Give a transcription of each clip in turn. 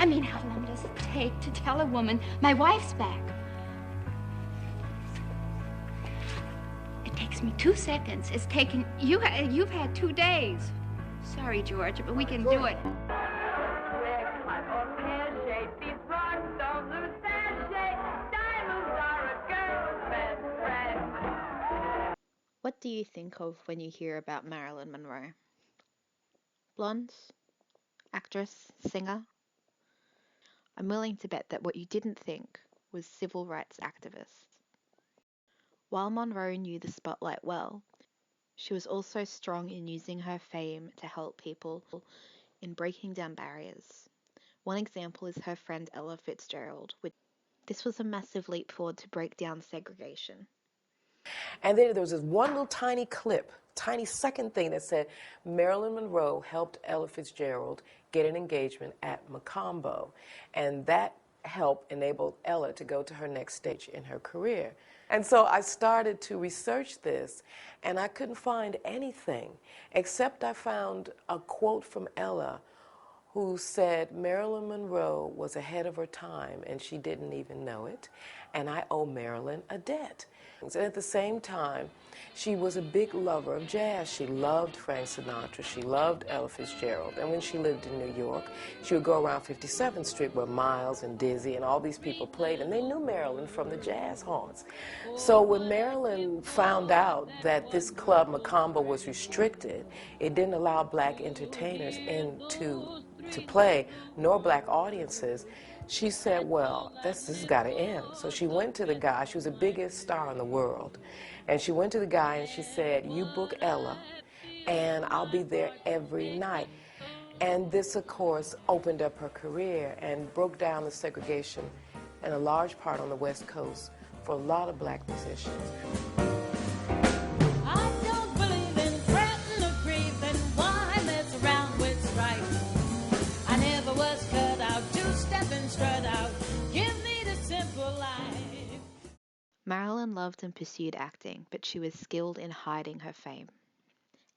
mean, how long does it take to tell a woman, my wife's back? It takes me 2 seconds. It's taken, you've had 2 days. Sorry, George, but we can do it. What do you think of when you hear about Marilyn Monroe? Blonde? Actress? Singer? I'm willing to bet that what you didn't think was civil rights activist. While Monroe knew the spotlight well, she was also strong in using her fame to help people in breaking down barriers. One example is her friend Ella Fitzgerald. This was a massive leap forward to break down segregation. And then there was this one little tiny clip, tiny second thing that said Marilyn Monroe helped Ella Fitzgerald get an engagement at Macombo. And that help enabled Ella to go to her next stage in her career. And so I started to research this, and I couldn't find anything, except I found a quote from Ella who said Marilyn Monroe was ahead of her time and she didn't even know it, and I owe Marilyn a debt. And at the same time, she was a big lover of jazz. She loved Frank Sinatra, she loved Ella Fitzgerald, and when she lived in New York, she would go around 57th Street where Miles and Dizzy and all these people played, and they knew Marilyn from the jazz haunts. So when Marilyn found out that this club, Macombo, was restricted, it didn't allow black entertainers to play, nor black audiences, she said, well, this has got to end. So she went to the guy. She was the biggest star in the world. And she went to the guy and she said, you book Ella, and I'll be there every night. And this, of course, opened up her career and broke down the segregation in a large part on the West Coast for a lot of black musicians. Marilyn loved and pursued acting, but she was skilled in hiding her fame.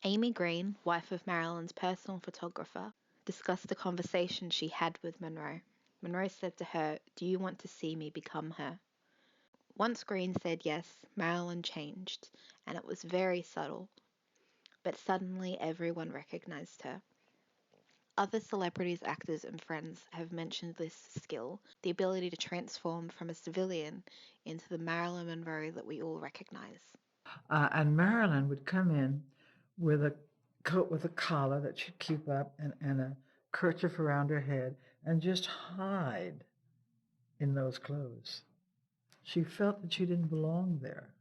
Amy Green, wife of Marilyn's personal photographer, discussed the conversation she had with Monroe. Monroe said to her, "Do you want to see me become her?" Once Green said yes, Marilyn changed, and it was very subtle, but suddenly everyone recognized her. Other celebrities, actors, and friends have mentioned this skill, the ability to transform from a civilian into the Marilyn Monroe that we all recognize. And Marilyn would come in with a coat with a collar that she'd keep up and a kerchief around her head and just hide in those clothes. She felt that she didn't belong there,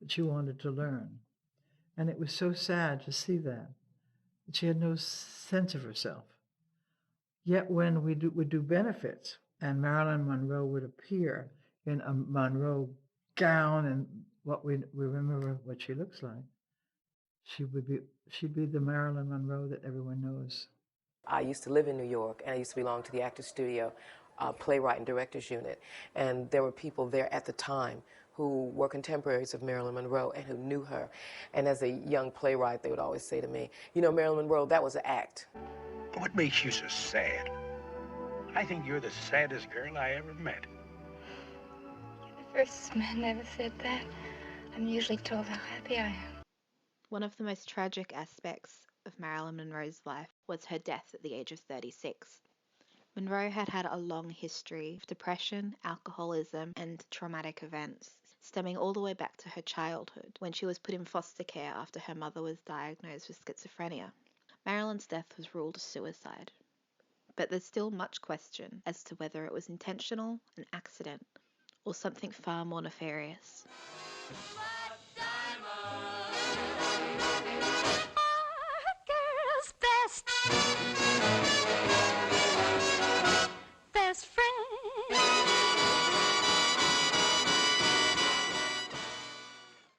that she wanted to learn. And it was so sad to see that she had no sense of herself. Yet when we would do benefits and Marilyn Monroe would appear in a Monroe gown and what we remember what she looks like, she'd be the Marilyn Monroe that everyone knows. I used to live in New York, and I used to belong to the Actors Studio playwright and directors unit, and there were people there at the time who were contemporaries of Marilyn Monroe and who knew her. And as a young playwright, they would always say to me, you know, Marilyn Monroe, that was an act. What makes you so sad? I think you're the saddest girl I ever met. The first man never said that. I'm usually told how happy I am. One of the most tragic aspects of Marilyn Monroe's life was her death at the age of 36. Monroe had had a long history of depression, alcoholism, and traumatic events, stemming all the way back to her childhood when she was put in foster care after her mother was diagnosed with schizophrenia. Marilyn's death was ruled a suicide, but there's still much question as to whether it was intentional, an accident, or something far more nefarious.